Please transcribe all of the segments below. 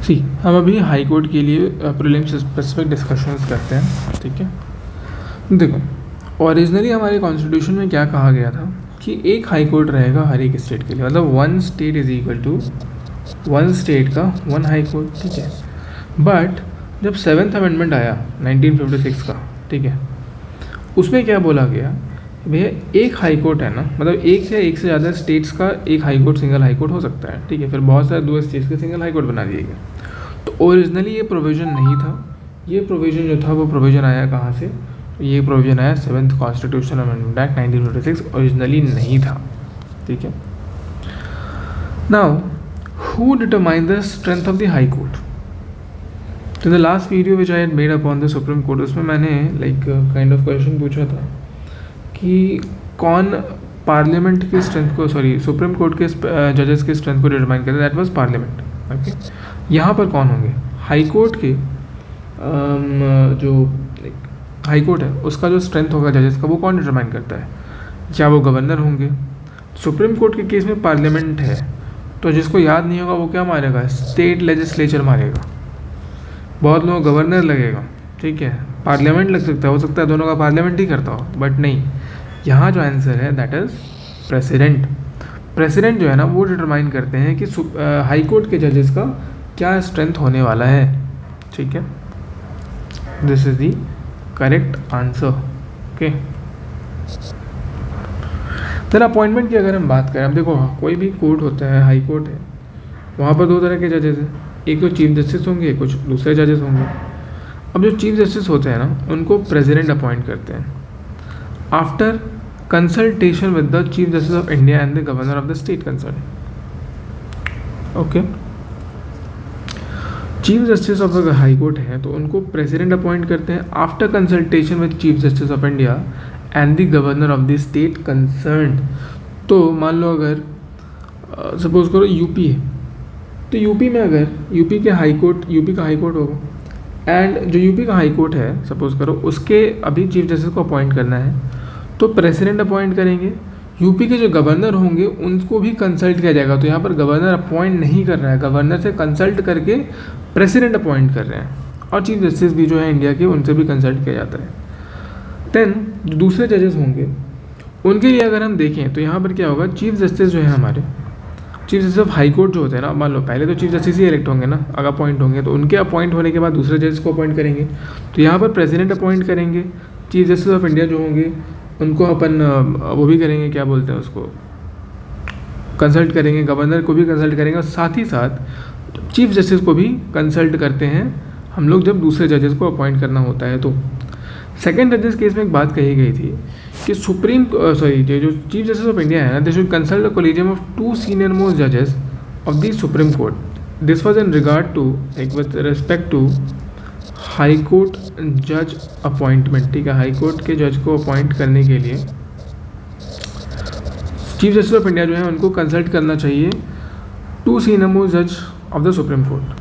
सी हम अभी high court के लिए प्रीलिम्स स्पेसिफिक डिस्कशंस करते हैं, ठीक है। देखो, ओरिजिनली हमारे कॉन्स्टिट्यूशन में क्या कहा गया था कि एक हाई कोर्ट रहेगा हर एक स्टेट के लिए, मतलब one state is equal to one state का वन हाई कोर्ट, ठीक है। बट जब 7th अमेंडमेंट आया 1956 का, ठीक है, उसमें क्या बोला गया, भैया एक हाई कोर्ट है ना, मतलब एक या एक से ज़्यादा स्टेट्स का एक high court, single high court हो सकता है, ठीक है। फिर बहुत सारे दो स्टेट्स के सिंगल हाई कोर्ट बना दिए गए। तो ओरिजिनली ये प्रोविज़न नहीं था। ये प्रोविज़न जो था वो प्रोविज़न आया कहाँ से, ये प्रोविज़न आया 7th constitution amendment act 1956, originally नहीं था, ठीक है। Now who determine the strength of the high court? तो in the last video which I had made upon the Supreme Court, उसमें मैंने लाइक काइंड ऑफ क्वेश्चन पूछा था कि कौन पार्लियामेंट की स्ट्रेंथ को, सॉरी सुप्रीम कोर्ट के जजेस की स्ट्रेंथ को डिटरमाइन करते, दैट वाज पार्लियामेंट, ओके। यहाँ पर कौन होंगे? हाई कोर्ट के जो हाई कोर्ट है उसका जो स्ट्रेंथ होगा जजेस का, वो कौन डिटरमाइन करता है? क्या वो गवर्नर होंगे? सुप्रीम कोर्ट के केस में पार्लियामेंट है, तो जिसको याद नहीं होगा वो क्या मारेगा? स्टेट लेजिस्लेचर मारेगा। बहुत लोगों गवर्नर लगेगा, ठीक है, पार्लियामेंट लग सकता है, हो सकता है दोनों का पार्लियामेंट ही करता हो, बट नहीं, यहाँ जो आंसर है दैट इज़ प्रेसिडेंट। प्रेसिडेंट जो है ना वो डिटरमाइन करते हैं कि हाई कोर्ट के जजेस का क्या स्ट्रेंथ होने वाला है, ठीक है। This is the correct answer, okay. Then appointment की अगर हम बात करें, अब देखो कोई भी कोर्ट होता है, हाई कोर्ट है, वहाँ पर दो तरह के जजेस हैं, एक तो चीफ जस्टिस होंगे, कुछ दूसरे जजेस होंगे। अब जो चीफ जस्टिस होते हैं ना उनको प्रेसिडेंट अपॉइंट करते हैं after consultation with the chief justice of India and the governor of the state concern, okay. Chief justice of अगर हाई कोर्ट है तो उनको प्रेसिडेंट अपॉइंट करते हैं after consultation with chief justice of India and the governor of the state concern. तो मान लो अगर suppose करो यूपी है, तो यूपी में अगर यूपी के हाई कोर्ट, यूपी का हाई कोर्ट होगा एंड जो यूपी का हाई कोर्ट है सपोज करो उसके अभी चीफ जस्टिस को अपॉइंट करना है, तो प्रेसिडेंट अपॉइंट करेंगे। यूपी के जो गवर्नर होंगे उनको भी कंसल्ट किया जाएगा, तो यहाँ पर गवर्नर अपॉइंट नहीं कर रहा है, गवर्नर से कंसल्ट करके प्रेसिडेंट अपॉइंट कर रहे हैं, और चीफ जस्टिस भी जो है इंडिया के उनसे भी कंसल्ट किया जाता है। देन जो दूसरे जजेस होंगे उनके लिए अगर हम देखें तो यहाँ पर क्या होगा, चीफ जस्टिस जो है हमारे, chief justice of high court जो होते हैं ना, मान लो पहले तो चीफ जस्टिस ही इलेक्ट होंगे ना, अगर अपॉइंट होंगे तो उनके अपॉइंट होने के बाद दूसरे जजेस को अपॉइंट करेंगे, तो यहाँ पर प्रेसिडेंट अपॉइंट करेंगे। चीफ जस्टिस ऑफ इंडिया जो होंगे उनको अपन वो भी करेंगे, क्या बोलते हैं उसको, कंसल्ट करेंगे, गवर्नर को भी कंसल्ट करेंगे, और साथ ही साथ चीफ जस्टिस को भी कंसल्ट करते हैं हम लोग जब दूसरे जजेस को अपॉइंट करना होता है। तो सेकेंड जजेस केस में एक बात कही गई थी कि जो चीफ जस्टिस ऑफ इंडिया है ना, they should consult the collegium of 2 senior most जजेस of the Supreme court. This was in regard to like with respect to high court जज अपॉइंटमेंट, ठीक है। हाई कोर्ट के जज को अपॉइंट करने के लिए चीफ जस्टिस ऑफ इंडिया जो है उनको कंसल्ट करना चाहिए 2 सीनियर मोस्ट जज of the Supreme Court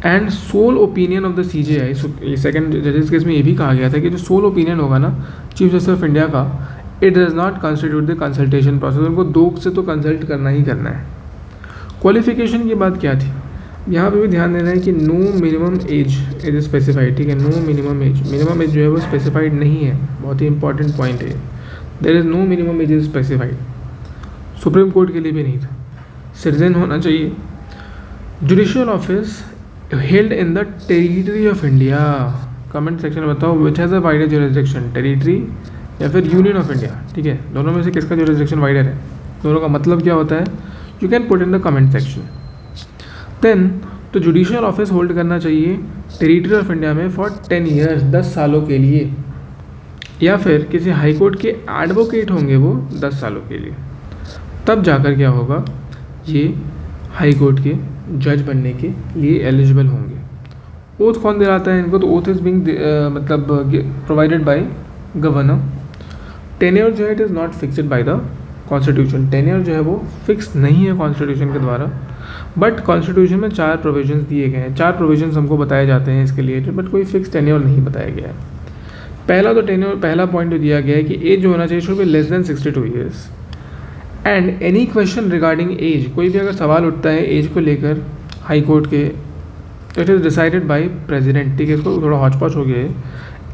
and sole opinion of the CJI। Second जजेस केस में ये भी कहा गया था कि जो सोल ओपिनियन होगा ना चीफ जस्टिस ऑफ इंडिया का, it does not constitute the consultation process, उनको 2 से तो कंसल्ट करना ही करना है। क्वालिफिकेशन की बात क्या थी, यहाँ पे भी ध्यान देना है कि no minimum age is specified, ठीक है। नो मिनिमम एज जो है वो स्पेसिफाइड नहीं है, बहुत ही इंपॉर्टेंट पॉइंट है। There is no minimum age is specified, Supreme Court के लिए भी नहीं था। सिटीजन होना चाहिए। Judicial office held in the territory of India, comment section में बताओ which has a wider jurisdiction, territory या फिर यूनियन ऑफ इंडिया, ठीक है। दोनों में से किसका जुरिसडिक्शन वाइडर है, दोनों का मतलब क्या होता है, you can put in the comment section. Then तो जुडिशियल ऑफिस होल्ड करना चाहिए टेरिटरी ऑफ इंडिया में फॉर 10 ईयर्स, 10 सालों के लिए, या फिर किसी हाई कोर्ट के एडवोकेट होंगे वो 10 सालों के लिए, तब जाकर क्या होगा, ये हाई कोर्ट के जज बनने के लिए एलिजिबल होंगे। ओथ कौन दिलाता है इनको, तो ओथ इज बिंग मतलब प्रोवाइडेड बाय गवर्नर। टेन्योर जो है it is not fixed by the constitution, tenure जो है वो फिक्स नहीं है कॉन्स्टिट्यूशन के द्वारा, बट कॉन्स्टिट्यूशन में 4 प्रोविजंस दिए गए हैं, 4 प्रोविजंस हमको बताए जाते हैं इसके लिए, बट कोई फिक्स टेन्योर नहीं बताया गया है। पहला पॉइंट जो दिया गया है कि एज जो होना चाहिए should be less than 62 years and any question regarding age, कोई भी अगर सवाल उठता है एज को लेकर हाई कोर्ट के तो it is decided by president, ठीक है। इसको थोड़ा हॉच पॉच हो गया है,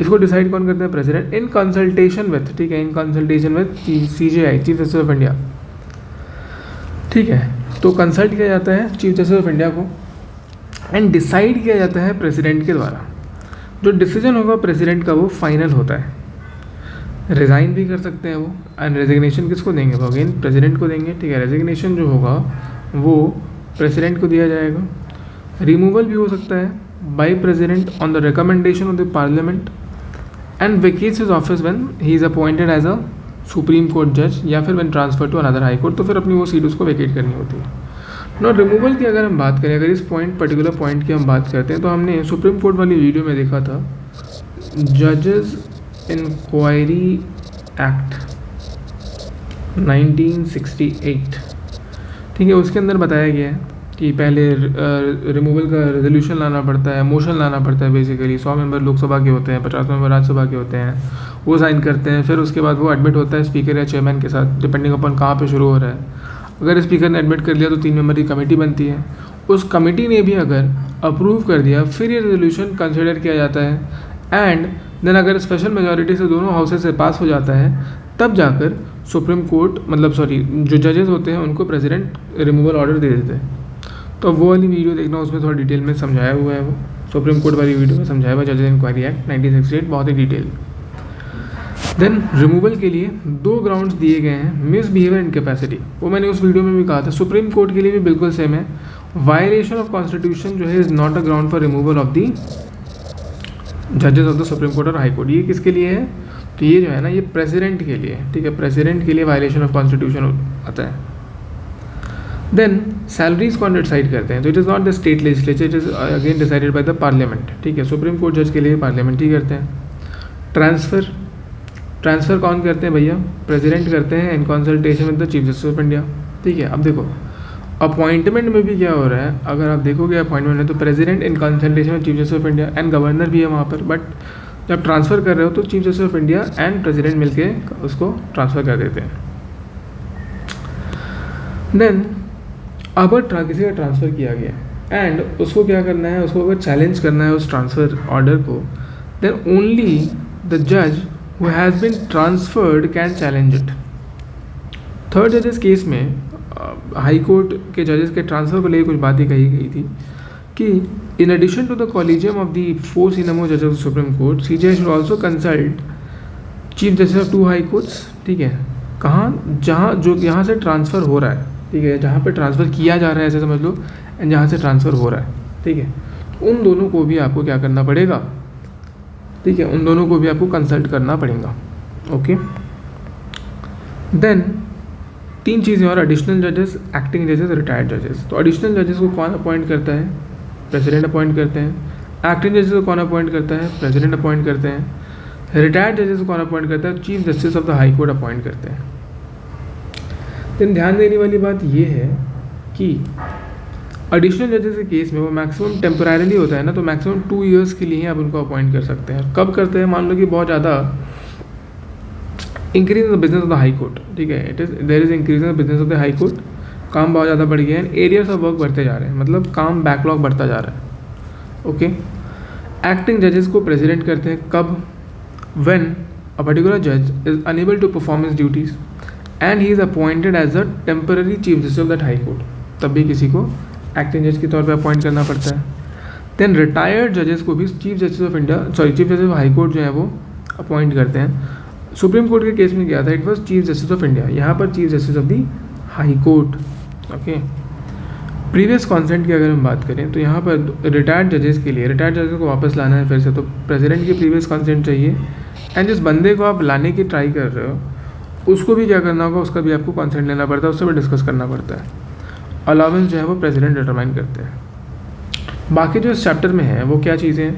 इसको डिसाइड कौन करते हैं? प्रेसिडेंट, इन कंसल्टेशन विथ, ठीक है, in consultation with CJI, chief justice of India, ठीक है। तो कंसल्ट किया जाता है चीफ जस्टिस ऑफ इंडिया को एंड डिसाइड किया जाता है प्रेसिडेंट के द्वारा। जो डिसीजन होगा प्रेसिडेंट का वो फाइनल होता है। रिज़ाइन भी कर सकते हैं वो, एंड रेजिग्नेशन किसको देंगे? वो अगेन प्रेसिडेंट को देंगे, ठीक है। रेजिग्नेशन जो होगा वो प्रेसिडेंट को दिया जाएगा। रिमूवल भी हो सकता है by president on the recommendation of the parliament and vacates his office when he is appointed as a Supreme Court जज या फिर when transfer to another high court, तो फिर अपनी वो सीट उसको वेकेट करनी होती है। नॉट रिमूवल की अगर हम बात करें, अगर इस पर्टिकुलर पॉइंट की हम बात करते हैं, तो हमने सुप्रीम कोर्ट वाली वीडियो में देखा था जजेस इंक्वायरी एक्ट 1968, ठीक है। उसके अंदर बताया गया है कि पहले रिमूवल का रेजोल्यूशन लाना पड़ता है, मोशन लाना पड़ता है। बेसिकली 100 मेंबर लोकसभा के होते हैं, 50 मेंबर राज्यसभा के होते हैं, वो साइन करते हैं। फिर उसके बाद वो एडमिट होता है स्पीकर या चेयरमैन के साथ, डिपेंडिंग अपॉन कहाँ पे शुरू हो रहा है। अगर स्पीकर ने एडमिट कर लिया तो 3 मेंबर की कमेटी बनती है, उस कमेटी ने भी अगर अप्रूव कर दिया फिर ये रेजोल्यूशन कंसिडर किया जाता है एंड देन अगर स्पेशल मेजॉरिटी से दोनों हाउसेस से पास हो जाता है, तब जाकर सुप्रीम कोर्ट, मतलब सॉरी, जो जजेस होते हैं उनको प्रेसिडेंट रिमूवल ऑर्डर दे देते हैं। तो वो वाली वीडियो देखना, उसमें थोड़ा डिटेल में समझाया हुआ है, वो सुप्रीम कोर्ट वाली वीडियो में समझाया हुआ जजेस इंक्वायरी एक्ट 1968, बहुत ही डिटेल। देन रिमूवल के लिए 2 ग्राउंड्स दिए गए हैं, मिसबिहेवियर एंड कैपेसिटी, वो मैंने उस वीडियो में भी कहा था। सुप्रीम कोर्ट के लिए भी बिल्कुल सेम है। वायलेशन ऑफ कॉन्स्टिट्यूशन जो है is not a ground for removal of the जजेस ऑफ द सुप्रीम कोर्ट और हाई कोर्ट। ये किसके लिए है? तो ये जो है ना, ये प्रेसिडेंट के लिए, ठीक है। प्रेसिडेंट के लिए वायलेशन ऑफ कॉन्स्टिट्यूशन आता है। देन सैलरीज कौन डिसाइड करते हैं? तो it is not the state legislature, it is again decided by the parliament, ठीक है। सुप्रीम कोर्ट जज के लिए पार्लियामेंट ही करते हैं। ट्रांसफ़र कौन करते हैं भैया? प्रेसिडेंट करते हैं in consultation with the chief justice of India, ठीक है। अब देखो अपॉइंटमेंट में भी क्या हो रहा है, अगर आप देखोगे अपॉइंटमेंट में तो president in consultation with chief justice of India and governor भी है वहाँ पर, बट जब ट्रांसफ़र कर रहे हो तो chief justice of India and president मिलके उसको ट्रांसफ़र कर देते हैं। देन अब किसी का ट्रांसफ़र किया गया एंड उसको क्या करना है, उसको अगर चैलेंज करना है उस ट्रांसफ़र ऑर्डर को, देन ओनली द जज who has been transferred can challenge it. Third जजेस केस में हाई कोर्ट के जजेस के ट्रांसफ़र को लेकर कुछ बातें कही गई थी कि in addition to the collegium of the 4 senior जजेस of Supreme Court, CJI should also consult Chief justice of 2 high courts, ठीक है। कहाँ? जहाँ जो यहाँ से ट्रांसफ़र हो रहा है, ठीक है, जहाँ पे ट्रांसफ़र किया जा रहा है ऐसे समझ लो, एंड जहाँ से ट्रांसफ़र हो रहा है, ठीक है, उन दोनों को भी आपको क्या करना पड़ेगा, ठीक है, उन दोनों को भी आपको कंसल्ट करना पड़ेगा। ओके। देन 3 चीज़ें और, एडिशनल जजेस, एक्टिंग जजेस, रिटायर्ड जजेस। तो एडिशनल जजेस को कौन अपॉइंट करता है? प्रेसिडेंट अपॉइंट करते हैं। एक्टिंग जजेस को कौन अपॉइंट करता है? प्रेसिडेंट अपॉइंट करते हैं। रिटायर्ड जजेस को कौन अपॉइंट करता है? Chief justice of the high court appoint करते हैं। देन ध्यान देने वाली बात ये है कि एडिशनल जजेस के केस में वो मैक्सिमम टेम्पोररीली होता है ना, तो मैक्सिमम 2 ईयर्स के लिए ही आप उनको अपॉइंट कर सकते हैं। कब करते हैं? मान लो कि बहुत ज़्यादा increase in the business of the high court, ठीक है, there is increase in the business of the high court, काम बहुत ज़्यादा बढ़ गया है, एरियाज ऑफ वर्क बढ़ते जा रहे हैं, मतलब काम बैकलॉग बढ़ता जा रहा है। ओके। एक्टिंग जजेस को प्रेसिडेंट करते हैं कब? व्हेन अ पर्टिकुलर जज is unable to perform his duties and he is appointed as a temporary chief justice of that high court, तब भी किसी को एक्टिंग जज के तौर पे अपॉइंट करना पड़ता है। देन रिटायर्ड जजेस को भी chief justice of India, sorry, chief justice of high court जो है वो अपॉइंट करते हैं। सुप्रीम कोर्ट के केस में क्या था? It was chief justice of India, यहाँ पर chief justice of the high court. Okay. Previous consent की अगर हम बात करें तो यहाँ पर रिटायर्ड जजेस के लिए, रिटायर्ड जजेस को वापस लाना है फिर से, तो प्रेसिडेंट की प्रीवियस कॉन्सेंट चाहिए एंड जिस बंदे को आप लाने की ट्राई कर रहे हो उसको भी क्या करना होगा, उसका भी आपको कॉन्सेंट लेना पड़ता है, उससे भी डिस्कस करना पड़ता है। अलाउंस जो है वो प्रेसिडेंट डिटरमाइन करते हैं। बाकी जो इस चैप्टर में है वो क्या चीज़ें हैं,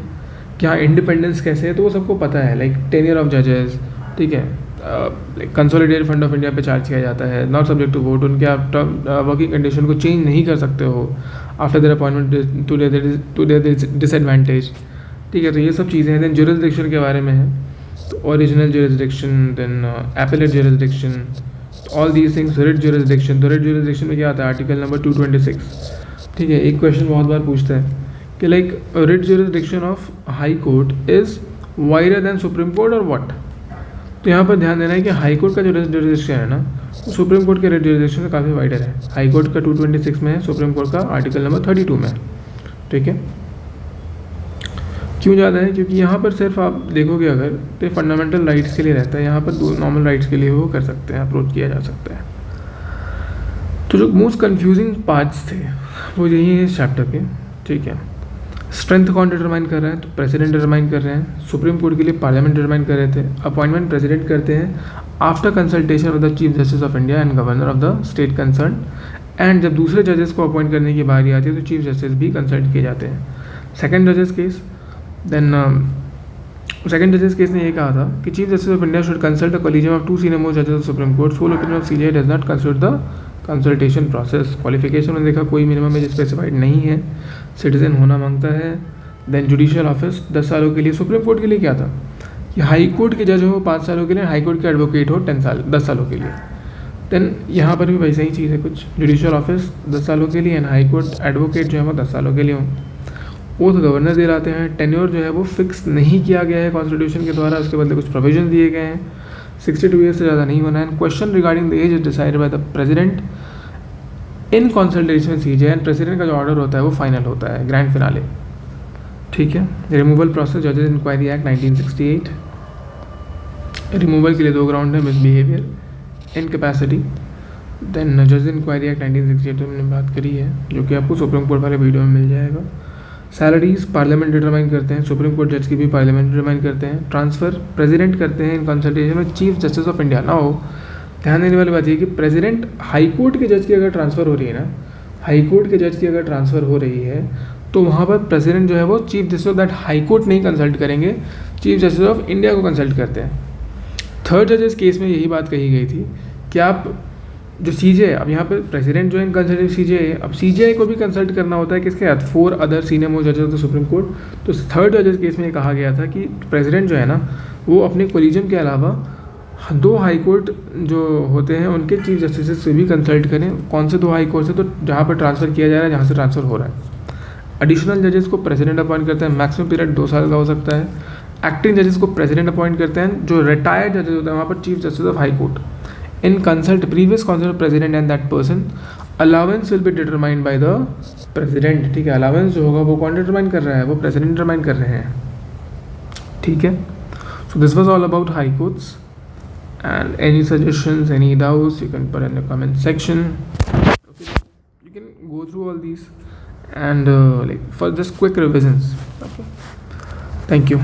क्या इंडिपेंडेंस कैसे है, तो वो सबको पता है, लाइक टेन्योर ऑफ जजेस, ठीक है, कंसोलिडेटेड फंड ऑफ इंडिया पे चार्ज किया जाता है, नॉट सब्जेक्ट टू वोट, उनके आप वर्किंग कंडीशन को चेंज नहीं कर सकते हो after their appointment to their disadvantage, ठीक है। तो ये सब चीज़ें हैं। देन ज्यूरिसडिक्शन के बारे में है, तो original jurisdiction, then appellate jurisdiction, all these things. Writ jurisdiction, तो रिट ज्यूरिसडिक्शन में क्या आता है? आर्टिकल नंबर 226, ठीक है। एक क्वेश्चन बहुत बार पूछता है कि like writ jurisdiction of high court is wider than supreme court और व्हाट। तो यहाँ पर ध्यान देना है कि हाई कोर्ट का जो जुरिसडिक्शन है ना, सुप्रीम कोर्ट के रिट जुरिसडिक्शन से काफ़ी वाइडर है। हाई कोर्ट का 226 में है, सुप्रीम कोर्ट का आर्टिकल नंबर 32 में है। ठीक है, क्यों ज़्यादा है? क्योंकि यहाँ पर सिर्फ आप देखोगे अगर तो फंडामेंटल राइट्स के लिए रहता है, यहाँ पर दो नॉर्मल राइट्स के लिए वो कर सकते हैं, अप्रोच किया जा सकता है। तो जो मोस्ट कंफ्यूजिंग पार्ट्स थे वो यही है इस चैप्टर के। ठीक है, स्ट्रेंथ कौन डिटरमाइन कर रहा है? तो प्रेसिडेंट डिटरमाइन कर रहे हैं। सुप्रीम कोर्ट के लिए पार्लियामेंट डिटरमाइन कर रहे थे। अपॉइंटमेंट प्रेसिडेंट करते हैं after consultation of the chief justice of India and governor of the state concern. And जब दूसरे जजेस को अपॉइंट करने की बारी आती है तो चीफ जस्टिस भी कंसल्ट किए जाते हैं। सेकेंड जजेस केस सेकेंड जजेस केस ने ये कहा था कि Chief justice of India should consult the collegium of 2 senior most जजेस of Supreme Court. Sole opinion of CJI does not consider the consultation process. Qualification में देखा कोई मिनिमम एज स्पेसिफाइड नहीं है, सिटीजन होना मांगता है। देन जुडिशियल ऑफिस 10 सालों के लिए। सुप्रीम कोर्ट के लिए क्या था कि हाई कोर्ट के जज हो 5 सालों के लिए, हाई कोर्ट के एडवोकेट हो 10 सालों के लिए। देन यहाँ पर भी वैसा ही चीज़ है कुछ, जुडिशियल ऑफिस 10 सालों के लिए एंड हाई कोर्ट एडवोकेट जो है वो 10 सालों के लिए हो। ओथ गवर्नर दिलाते हैं। टेन्योर जो है वो फिक्स नहीं किया गया है कॉन्स्टिट्यूशन के द्वारा, उसके बदले कुछ प्रोविजन दिए गए हैं। 62 ईयर्स से ज़्यादा नहीं होना है। Question regarding the age is decided by the president in consultation CJI and president का जो ऑर्डर होता है वो फाइनल होता है, ग्रैंड फिनाले। ठीक है, रिमूवल प्रोसेस जजेस इंक्वायरी एक्ट 1968। रिमूवल के लिए 2 ग्राउंड है, मिसबिहेवियर, इनकैपेसिटी। देन जजेस इंक्वायरी एक्ट 1968 हमने बात करी है, जो कि आपको सुप्रीम कोर्ट वाले वीडियो में मिल जाएगा। सैलरीज पार्लियामेंट डिटरमाइन करते हैं, सुप्रीम कोर्ट जज की भी पार्लियामेंट डिटरमाइन करते हैं। ट्रांसफ़र प्रेसिडेंट करते हैं इन कंसल्टेशन में चीफ जस्टिस ऑफ इंडिया। ना हो ध्यान देने वाली बात ये कि प्रेसिडेंट हाई कोर्ट के जज की अगर ट्रांसफ़र हो रही है ना, हाई कोर्ट के जज की अगर ट्रांसफ़र हो रही है तो वहाँ पर प्रेसिडेंट जो है वो chief justice of that high court नहीं कंसल्ट करेंगे, चीफ जस्टिस ऑफ इंडिया को कंसल्ट करते हैं। थर्ड जजेस केस में यही बात कही गई थी कि आप जो सीजीआई, अब यहाँ पर प्रेसिडेंट जो है कंसल्ट सीजीआई, अब सीजीआई को भी कंसल्ट करना होता है किसके साथ? 4 अदर सीनियर मोस्ट जजेस ऑफ द सुप्रीम कोर्ट। तो थर्ड जजेस केस में ये कहा गया था कि प्रेसिडेंट जो है ना वो अपने कोलिजियम के अलावा 2 हाई कोर्ट जो होते हैं उनके चीफ जस्टिस से भी कंसल्ट करें। कौन से 2 हाई कोर्ट से? तो जहाँ पर ट्रांसफ़र किया जा रहा है, जहाँ से ट्रांसफ़र हो रहा है। एडिशनल जजेस को प्रेसिडेंट अपॉइंट करते हैं, मैक्सिमम पीरियड 2 साल का हो सकता है। एक्टिंग जजेस को प्रेसिडेंट अपॉइंट करते हैं, जो रिटायर्ड जजेस होते हैं वहाँ पर chief justice of high court. In consult previous consult president and that person. Allowance will be determined by the president. ठीक है, अलाउंस जो होगा वो कौन डिटरमाइन कर रहा है? वो प्रेसिडेंट डिटरमाइन कर रहे हैं। ठीक है, so this was all about high courts and any suggestions, any doubts, you can put in the comment section. Okay, you can go through all these and like for just quick revisions. Okay, thank you.